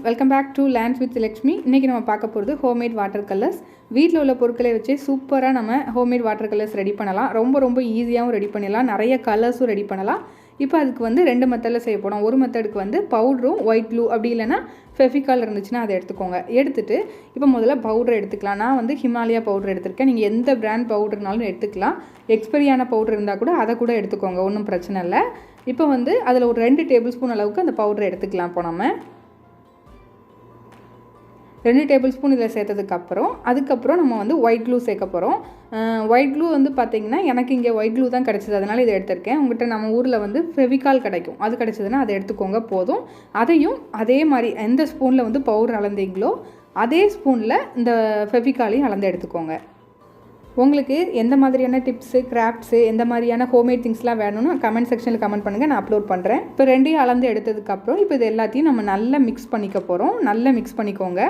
Welcome back to learns with Lakshmi. இன்றைக்கி நம்ம பார்க்க போகிறது ஹோம்மேட் வாட்டர் கலர்ஸ். வீட்டில் உள்ள பொருட்களை வச்சு சூப்பராக நம்ம ஹோம்மேட் வாட்டர் கலர்ஸ் ரெடி பண்ணலாம். ரொம்ப ஈஸியாகவும் ரெடி பண்ணிடலாம், நிறைய கலர்ஸும் ரெடி பண்ணலாம். இப்போ அதுக்கு வந்து 2 மெத்தடில் செய்ய போகிறோம். ஒரு மெத்தடுக்கு வந்து பவுடரும் ஒயிட் க்ளூ, அப்படி இல்லைனா ஃபெவிகால் இருந்துச்சுன்னா அதை எடுத்துக்கோங்க. எடுத்துகிட்டு இப்போ முதல்ல பவுடர் எடுத்துக்கலாம். நான் வந்து ஹிமாலயா பவுடர் எடுத்திருக்கேன். நீங்கள் எந்த பிராண்ட் பவுடர்னாலும் எடுத்துக்கலாம். எக்ஸ்பைரியான பவுடர் இருந்தால் கூட அதை கூட எடுத்துக்கோங்க, ஒன்றும் பிரச்சனை இல்லை. இப்போ வந்து அதில் ஒரு 2 டேபிள் ஸ்பூன் அளவுக்கு அந்த பவுடர் எடுத்துக்கலாம். இப்போ நம்ம 2 டேபிள் ஸ்பூன் இதில் சேர்த்ததுக்கப்புறம் அதுக்கப்புறம் நம்ம வந்து ஒயிட் க்ளூ சேர்க்க போகிறோம். ஒயிட் க்ளூ வந்து பார்த்திங்கன்னா எனக்கு இங்கே ஒயிட் க்ளூ தான் கிடச்சிது, அதனால் இதை எடுத்திருக்கேன். உங்கள்கிட்ட நம்ம ஊரில் வந்து ஃபெவிகால் கிடைக்கும், அது கிடச்சிதுன்னா அதை எடுத்துக்கோங்க போதும். அதையும் அதே மாதிரி எந்த ஸ்பூனில் வந்து பவுடர் அளந்தீங்களோ அதே ஸ்பூனில் இந்த ஃபெவிகாலையும் அளந்து எடுத்துக்கோங்க. உங்களுக்கு எந்த மாதிரியான டிப்ஸு, கிராஃப்ட்ஸு, எந்த மாதிரியான ஹோம்மேட் திங்ஸ்லாம் வேணும்னு கமெண்ட் செக்ஷனில் கமெண்ட் பண்ணுங்கள், நான் அப்லோட் பண்ணுறேன். இப்போ 2 அளந்து எடுத்ததுக்கப்புறம் இப்போ இது எல்லாத்தையும் நம்ம நல்லா மிக்ஸ் பண்ணிக்க போகிறோம். நல்லா மிக்ஸ் பண்ணிக்கோங்க.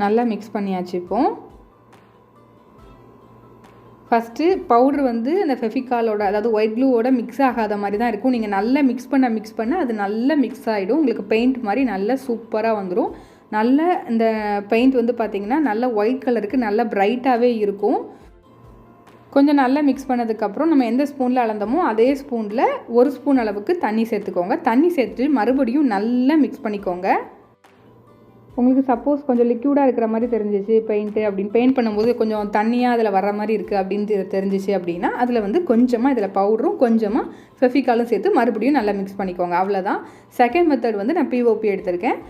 நல்லா மிக்ஸ் பண்ணியாச்சு. இப்போ ஃபஸ்ட்டு பவுட்ரு வந்து அந்த ஃபெவிகாலோட, அதாவது ஒயிட் க்ளூவோட மிக்ஸ் ஆகாத மாதிரி தான் இருக்கும். நீங்கள் நல்லா மிக்ஸ் பண்ண அது நல்லா மிக்ஸ் ஆகிடும். உங்களுக்கு பெயிண்ட் மாதிரி நல்லா சூப்பராக வந்துடும். நல்ல இந்த பெயிண்ட் வந்து பார்த்திங்கன்னா நல்ல ஒயிட் கலருக்கு நல்லா பிரைட்டாகவே இருக்கும். கொஞ்சம் நல்லா மிக்ஸ் பண்ணதுக்கப்புறம் நம்ம எந்த ஸ்பூனில் அளந்தோமோ அதே ஸ்பூனில் 1 ஸ்பூன் அளவுக்கு தண்ணி சேர்த்துக்கோங்க. தண்ணி சேர்த்துட்டு மறுபடியும் நல்லா மிக்ஸ் பண்ணிக்கோங்க. உங்களுக்கு சப்போஸ் கொஞ்சம் லிக்யூடாக இருக்கிற மாதிரி தெரிஞ்சிச்சு பெயிண்ட்டு அப்படின்னு, பெயிண்ட் பண்ணும்போது கொஞ்சம் தண்ணியாக அதில் வர மாதிரி இருக்குது அப்படின்னு தெரிஞ்சிச்சு அப்படின்னா அதில் வந்து கொஞ்சமாக இதில் பவுடரும் கொஞ்சமாக ஃபெவிகாலும் சேர்த்து மறுபடியும் நல்லா மிக்ஸ் பண்ணிக்கோங்க. அவ்வளோதான். செகண்ட் மெத்தட் வந்து நான் பிஓபி எடுத்திருக்கேன்.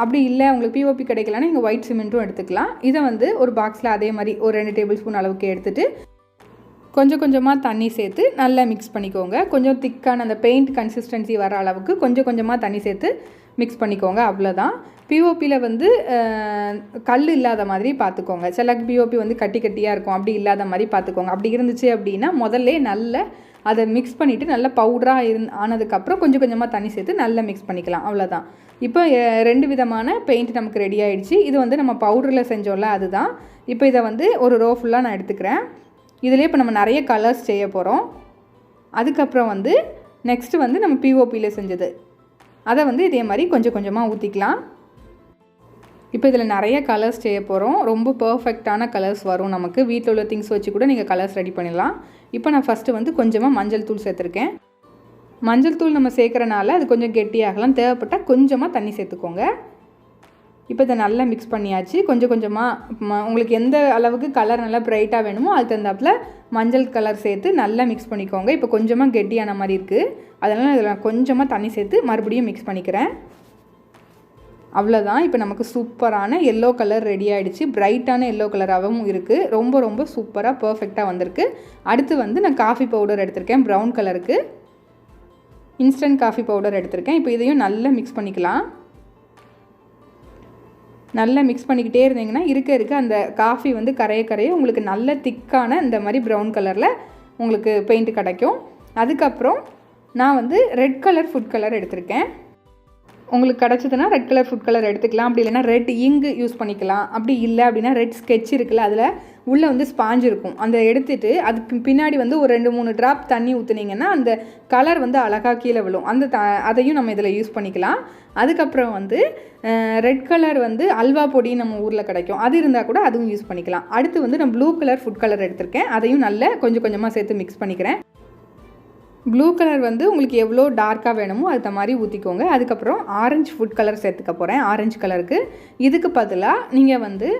அப்படி இல்லை உங்களுக்கு பிஓபி கிடைக்கலன்னா நீங்கள் ஒயிட் சிமெண்ட்டும் எடுத்துக்கலாம். இதை வந்து ஒரு பாக்ஸில் அதே மாதிரி ஒரு 2 டேபிள் ஸ்பூன் அளவுக்கு எடுத்துகிட்டு கொஞ்சமாக தண்ணி சேர்த்து நல்லா மிக்ஸ் பண்ணிக்கோங்க. கொஞ்சம் திக்கான அந்த பெயிண்ட் கன்சிஸ்டன்சி வர அளவுக்கு கொஞ்சமாக தண்ணி சேர்த்து மிக்ஸ் பண்ணிக்கோங்க. அவ்வளோதான். பிஓபியில் வந்து கல் இல்லாத மாதிரி பார்த்துக்கோங்க. சில பிஓபி வந்து கட்டியாக இருக்கும், அப்படி இல்லாத மாதிரி பார்த்துக்கோங்க. அப்படி இருந்துச்சு அப்படின்னா முதல்ல நல்லா அதை மிக்ஸ் பண்ணிவிட்டு நல்லா பவுடராக ஆனதுக்கப்புறம் கொஞ்சமாக தண்ணி சேர்த்து நல்லா மிக்ஸ் பண்ணிக்கலாம். அவ்வளோதான். இப்போ 2 விதமான பெயிண்ட் நமக்கு ரெடி ஆகிடுச்சு. இது வந்து நம்ம பவுடரில் செஞ்சோம்ல, அதுதான். இப்போ இதை வந்து ஒரு ரோ ஃபுல்லாக நான் எடுத்துக்கிறேன். இதிலே இப்போ நம்ம நிறைய கலர்ஸ் செய்ய போகிறோம். அதுக்கப்புறம் வந்து நெக்ஸ்ட்டு வந்து நம்ம பிஓபியில் செஞ்சது அதை வந்து இதே மாதிரி கொஞ்சமாக ஊற்றிக்கலாம். இப்போ இதில் நிறைய கலர்ஸ் செய்ய போகிறோம். ரொம்ப பர்ஃபெக்டான கலர்ஸ் வரும் நமக்கு. வீட்டில் உள்ள திங்ஸ் வச்சு கூட நீங்கள் கலர்ஸ் ரெடி பண்ணிடலாம். இப்போ நான் ஃபஸ்ட்டு வந்து கொஞ்சமாக மஞ்சள் தூள் சேர்த்துருக்கேன். மஞ்சள் தூள் நம்ம சேர்க்குறனால அது கொஞ்சம் கெட்டியாகலாம், தேவைப்பட்டால் கொஞ்சமாக தண்ணி சேர்த்துக்கோங்க. இப்போ இதை நல்லா மிக்ஸ் பண்ணியாச்சு. கொஞ்சமாக உங்களுக்கு எந்த அளவுக்கு கலர் நல்லா ப்ரைட்டாக வேணுமோ அதுக்கு தகுந்தாப்பில் மஞ்சள் கலர் சேர்த்து நல்லா மிக்ஸ் பண்ணிக்கோங்க. இப்போ கொஞ்சமாக கெட்டியான மாதிரி இருக்குது, அதனால் இதில் கொஞ்சமாக தண்ணி சேர்த்து மறுபடியும் மிக்ஸ் பண்ணிக்கிறேன். அவ்வளோதான். இப்போ நமக்கு சூப்பரான எல்லோ கலர் ரெடி ஆகிடுச்சு. பிரைட்டான எல்லோ கலராகவும் இருக்குது. ரொம்ப சூப்பராக பர்ஃபெக்டாக வந்திருக்கு. அடுத்து வந்து நான் காஃபி பவுடர் எடுத்திருக்கேன். ப்ரௌன் கலருக்கு இன்ஸ்டன்ட் காஃபி பவுடர் எடுத்திருக்கேன். இப்போ இதையும் நல்லா மிக்ஸ் பண்ணிக்கலாம். நல்லா மிக்ஸ் பண்ணிக்கிட்டே இருந்தீங்கன்னா இருக்க அந்த காஃபி வந்து கரைய உங்களுக்கு நல்ல திக்கான இந்த மாதிரி ப்ரௌன் கலரில் உங்களுக்கு பெயிண்ட் கிடைக்கும். அதுக்கப்புறம் நான் வந்து ரெட் கலர் ஃபுட் கலர் எடுத்திருக்கேன். உங்களுக்கு கிடச்சிதுன்னா ரெட் கலர் ஃபுட் கலர் எடுத்துக்கலாம். அப்படி இல்லைனா ரெட் இங்கு யூஸ் பண்ணிக்கலாம். அப்படி இல்லை அப்படின்னா ரெட் ஸ்கெட்ச் இருக்குல்ல, அதில் உள்ளே வந்து ஸ்பாஞ்ச் இருக்கும், அந்த எடுத்துகிட்டு அதுக்கு பின்னாடி வந்து ஒரு 2-3 ட்ராப் தண்ணி ஊற்றுனீங்கன்னா அந்த கலர் வந்து அழகாக கீழே விழும். அதையும் நம்ம இதில் யூஸ் பண்ணிக்கலாம். அதுக்கப்புறம் வந்து ரெட் கலர் வந்து அல்வா பொடி நம்ம ஊரில் கிடைக்கும், அது இருந்தால் கூட அதுவும் யூஸ் பண்ணிக்கலாம். அடுத்து வந்து நான் ப்ளூ கலர் ஃபுட் கலர் எடுத்திருக்கேன். அதையும் நல்லா கொஞ்சமாக சேர்த்து மிக்ஸ் பண்ணிக்கிறேன். ப்ளூ கலர் வந்து உங்களுக்கு எவ்வளோ டார்க்காக வேணுமோ அது மாதிரி ஊற்றிக்கோங்க. அதுக்கப்புறம் ஆரஞ்சு ஃபுட் கலர் சேர்த்துக்க போகிறேன். ஆரஞ்சு கலருக்கு இதுக்கு பதிலாக நீங்கள் வந்து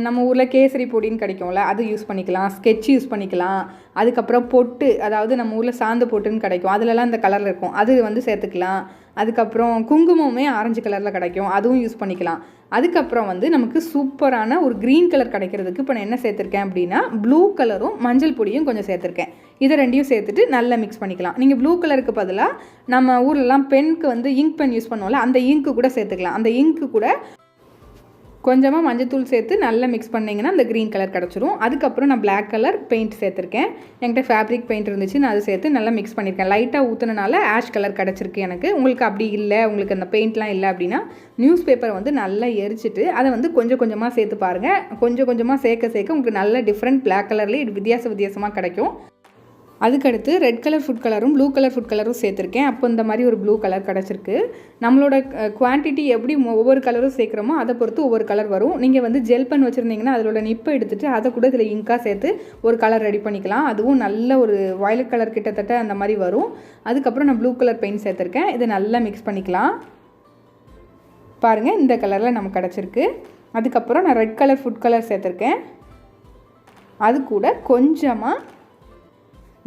நம்ம ஊரில் கேசரி பொடின்னு கிடைக்கும்ல, அது யூஸ் பண்ணிக்கலாம். ஸ்கெட்ச் யூஸ் பண்ணிக்கலாம். அதுக்கப்புறம் பொட்டு, அதாவது நம்ம ஊரில் சாந்து பொட்டுன்னு கிடைக்கும், அதிலலாம் இந்த கலரில் இருக்கும், அது வந்து சேர்த்துக்கலாம். அதுக்கப்புறம் குங்குமமே ஆரஞ்சு கலரில் கிடைக்கும், அதுவும் யூஸ் பண்ணிக்கலாம். அதுக்கப்புறம் வந்து நமக்கு சூப்பரான ஒரு க்ரீன் கலர் கிடைக்கிறதுக்கு இப்போ நான் என்ன சேர்த்துருக்கேன் அப்படின்னா ப்ளூ கலரும் மஞ்சள் பொடியும் கொஞ்சம் சேர்த்துருக்கேன். இதை 2யும் சேர்த்துட்டு நல்லா மிக்ஸ் பண்ணிக்கலாம். நீங்கள் ப்ளூ கலருக்கு பதிலாக நம்ம ஊர்லலாம் பென்க்கு வந்து இங்க் பென் யூஸ் பண்ணுவோம்ல, அந்த இங்க்கு கூட சேர்த்துக்கலாம். அந்த இங்க்கு கூட கொஞ்சமாக மஞ்சத்தூள் சேர்த்து நல்லா மிக்ஸ் பண்ணிங்கன்னா அந்த க்ரீன் கலர் கிடச்சிரும். அதுக்கப்புறம் நான் பிளாக் கலர் பெயிண்ட் சேர்த்துருக்கேன். என்கிட்ட ஃபேப்ரிக் பெயிண்ட் இருந்துச்சு, நான் அதை சேர்த்து நல்லா மிக்ஸ் பண்ணியிருக்கேன். லைட்டாக ஊற்றுனனால ஆஷ் கலர் கிடச்சிருக்கு எனக்கு. உங்களுக்கு அப்படி இல்லை, உங்களுக்கு அந்த பெயிண்ட்லாம் இல்லை அப்படின்னா நியூஸ் பேப்பரை வந்து நல்லா எரிச்சிட்டு அதை வந்து கொஞ்சமாக சேர்த்து பாருங்கள். கொஞ்சமாக சேர்க்க உங்களுக்கு நல்ல டிஃப்ரெண்ட் பிளாக் கலர்லேயே வித்தியாசமாக கிடைக்கும். அதுக்கடுத்து ரெட் கலர் ஃபுட் கலரும் ப்ளூ கலர் ஃபுட் கலரும் சேர்த்துருக்கேன். அப்போ இந்த மாதிரி ஒரு ப்ளூ கலர் கிடச்சிருக்கு. நம்மளோட குவான்டிட்டி எப்படி ஒவ்வொரு கலரும் சேர்க்குறோமோ அதை பொறுத்து ஒவ்வொரு கலர் வரும். நீங்கள் வந்து ஜெல் பென் வச்சுருந்தீங்கன்னா அதோட நிப்பை எடுத்துகிட்டு அதை கூட இதில் இங்காக சேர்த்து ஒரு கலர் ரெடி பண்ணிக்கலாம். அதுவும் நல்ல ஒரு வயலட் கலர் கிட்டத்தட்ட அந்த மாதிரி வரும். அதுக்கப்புறம் நான் ப்ளூ கலர் பெயிண்ட் சேர்த்துருக்கேன். இதை நல்லா மிக்ஸ் பண்ணிக்கலாம். பாருங்கள், இந்த கலரில் நமக்கு கிடச்சிருக்கு. அதுக்கப்புறம் நான் ரெட் கலர் ஃபுட் கலர் சேர்த்துருக்கேன். அது கூட கொஞ்சமாக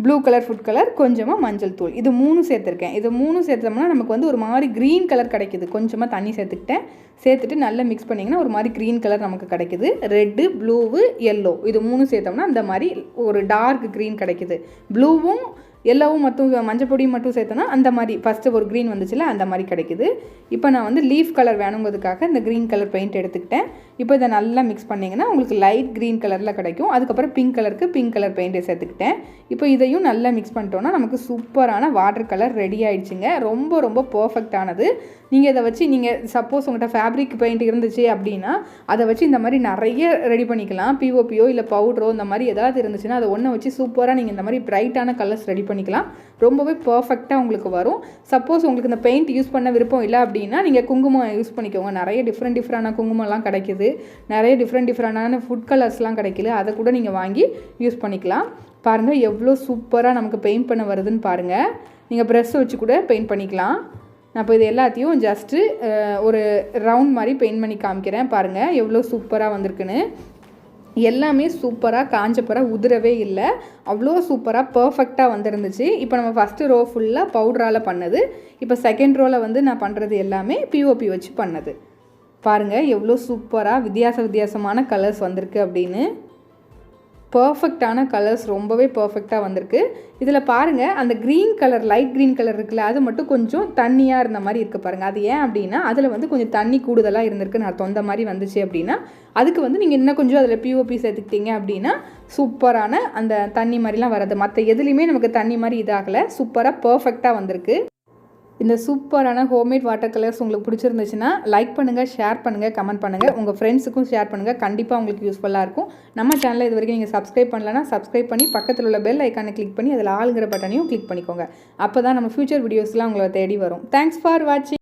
ப்ளூ கலர் ஃபுட் கலர், கொஞ்சமாக மஞ்சள் தூள், இது 3 சேர்த்துருக்கேன். இது 3 சேர்த்தோம்னா நமக்கு வந்து ஒரு மாதிரி க்ரீன் கலர் கிடைக்குது. கொஞ்சமாக தண்ணி சேர்த்துட்டு நல்லா மிக்ஸ் பண்ணிங்கன்னா ஒரு மாதிரி க்ரீன் கலர் நமக்கு கிடைக்குது. ரெட்டு, ப்ளூவு, எல்லோ இது 3 சேர்த்தோம்னா அந்த மாதிரி ஒரு டார்க் க்ரீன் கிடைக்குது. ப்ளூவும் எல்லோவும் மட்டும் மஞ்சள் பொடியும் மட்டும் சேர்த்தோன்னா அந்த மாதிரி ஃபஸ்ட்டு ஒரு க்ரீன் வந்துச்சுல அந்த மாதிரி கிடைக்குது. இப்போ நான் வந்து லீஃப் கலர் வேணுங்கிறதுக்காக இந்த க்ரீன் கலர் பெயிண்ட் எடுத்துக்கிட்டேன். இப்போ இதை நல்லா மிக்ஸ் பண்ணிங்கன்னா உங்களுக்கு லைட் க்ரீன் கலரில் கிடைக்கும். அதுக்கப்புறம் பிங்க் கலருக்கு பிங்க் கலர் பெயிண்ட்டை சேர்த்துக்கிட்டேன். இப்போ இதையும் நல்லா மிக்ஸ் பண்ணிட்டோன்னா நமக்கு சூப்பரான வாட்டர் கலர் ரெடி ஆகிடுச்சுங்க. ரொம்ப ரொம்ப பர்ஃபெக்டானது. நீங்கள் இதை வச்சு நீங்கள் சப்போஸ் உங்கள்கிட்ட ஃபேப்ரிக் பெயிண்ட் இருந்துச்சு அப்படின்னா அதை வச்சு இந்த மாதிரி நிறைய ரெடி பண்ணிக்கலாம். பிஓபியோ இல்லை பவுடரோ இந்த மாதிரி ஏதாவது இருந்துச்சுன்னா அதை ஒன்றை வச்சு சூப்பராக நீங்கள் இந்த மாதிரி பிரைட்டான கலர்ஸ் ரெடி பண்ணிக்கலாம். ரொம்பவே பர்ஃபெக்டாக உங்களுக்கு வரும். சப்போஸ் உங்களுக்கு இந்த பெயிண்ட் யூஸ் பண்ண விருப்பம் இல்லை அப்படின்னா நீங்கள் குங்குமம் யூஸ் பண்ணிக்கோங்க. நிறைய டிஃப்ரெண்டான குங்குமம்லாம் கிடைக்குது. நிறைய டிஃப்ரெண்டான ஃபுட் கலர்ஸ்லாம் கிடைக்குது. அதை கூட நீங்கள் வாங்கி யூஸ் பண்ணிக்கலாம். பாருங்கள் எவ்வளோ சூப்பராக நமக்கு பெயிண்ட் பண்ண வருதுன்னு பாருங்கள். நீங்கள் ப்ரெஷ் வச்சு கூட பெயிண்ட் பண்ணிக்கலாம். நான் இப்போ இது எல்லாத்தையும் ஜஸ்ட்டு ஒரு ரவுண்ட் மாதிரி பெயிண்ட் பண்ணி காமிக்கிறேன். பாருங்கள் எவ்வளோ சூப்பராக வந்திருக்குன்னு. எல்லாமே சூப்பராக காஞ்சப்பறம் உதிரவே இல்லை. அவ்வளோ சூப்பராக பர்ஃபெக்டாக வந்துருந்துச்சு. இப்போ நம்ம ஃபஸ்ட்டு ரோ ஃபுல்லாக பவுடரால் பண்ணது. இப்போ செகண்ட் ரோவில் வந்து நான் பண்ணுறது எல்லாமே பிஓபி வச்சு பண்ணது. பாருங்கள் எவ்வளோ சூப்பராக வித்தியாசமான கலர்ஸ் வந்திருக்கு அப்படின்னு. பர்ஃபெக்டான கலர்ஸ் ரொம்பவே பர்ஃபெக்டாக வந்திருக்கு. இதில் பாருங்கள் அந்த green colour light green colour இருக்குல்ல அது மட்டும் கொஞ்சம் தண்ணியாக இருந்த மாதிரி இருக்குது பாருங்கள். அது ஏன் அப்படின்னா அதில் வந்து கொஞ்சம் தண்ணி கூடுதலாக இருந்திருக்குன்னு அர்த்தம். அந்த மாதிரி வந்துச்சு அப்படின்னா அதுக்கு வந்து நீங்கள் இன்னும் கொஞ்சம் அதில் பிஓபி சேர்த்துக்கிட்டீங்க அப்படின்னா சூப்பரான அந்த தண்ணி மாதிரிலாம் வராது. மற்ற எதுலேயுமே நமக்கு தண்ணி மாதிரி இதாகலை. சூப்பராக பர்ஃபெக்டாக வந்திருக்கு. இந்த சூப்பரான ஹோம்மேட் வாட்டர் கலர்ஸ் உங்களுக்கு பிடிச்சிருந்துச்சுன்னா லைக் பண்ணுங்கள், ஷேர் பண்ணுங்கள், கமெண்ட் பண்ணுங்கள். உங்கள் ஃப்ரெண்ட்ஸுக்கும் ஷேர் பண்ணுங்கள். கண்டிப்பாக உங்களுக்கு யூஸ்ஃபுல்லாக இருக்கும். நம்ம சேனலில் இது வரைக்கும் நீங்கள் சப்ஸ்கிரைப் பண்ணலன்னா சப்ஸ்கிரைப் பண்ணி பக்கத்தில் உள்ள பெல் ஐக்கானை கிளிக் பண்ணி அதில் ஆளுங்கிற பட்டனையும் கிளிக் பண்ணிக்கோங்க. அப்போ தான் நம்ம ஃபியூச்சர் வீடியோஸ்லாம் உங்களை தேடி வரும். தேங்க்ஸ் ஃபார் வாட்சிங்.